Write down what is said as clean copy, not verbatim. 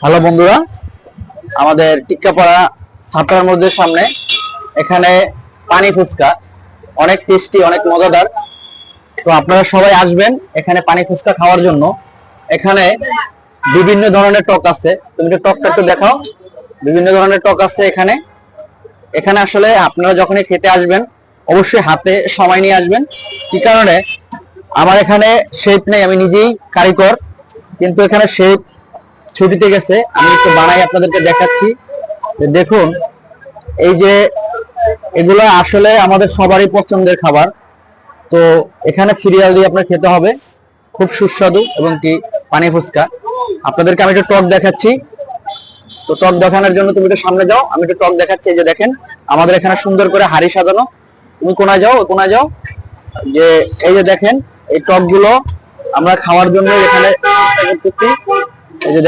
Hello বন্ধুরা, আমাদের টিক্কাপাড়া ছাত্রার মধ্যে সামনে এখানে পানি ফুচকা অনেক টেস্টি, অনেক মজাদার। তো আপনারা সবাই আসবেন এখানে পানি ফুচকা খাওয়ার জন্য। এখানে বিভিন্ন ধরনের টক আছে, তুমি একটু টকটা একটু দেখাও। বিভিন্ন ধরনের টক আছে এখানে। এখানে আসলে আপনারা যখনই খেতে আসবেন অবশ্যই হাতে সময় নিয়ে আসবেন। কি কারণে? আমার এখানে শেফ নেই, আমি নিজেই কারিগর, কিন্তু এখানে শেফ ছুটিতে গেছে। আমি একটু বানাই আপনাদেরকে দেখাচ্ছি। দেখুন, এই যে এগুলো আসলে আমাদের সবারই পছন্দের খাবার। তো এখানে সিরিয়াল দিয়ে আপনার খেতে হবে, খুব সুস্বাদু এবং কি পানি ফুচকা। আপনাদেরকে আমি একটু টক দেখাচ্ছি। তো টক দেখানোর জন্য তুমি একটু সামনে যাও, আমি একটু টক দেখাচ্ছি। এই যে দেখেন, আমাদের এখানে সুন্দর করে হাড়ি সাজানো। তুমি কোনায় যাও, কোনায় যাও। যে এই যে দেখেন, এই টক গুলো আমরা খাওয়ার জন্য এখানে চেষ্টা করতেছি। এই যে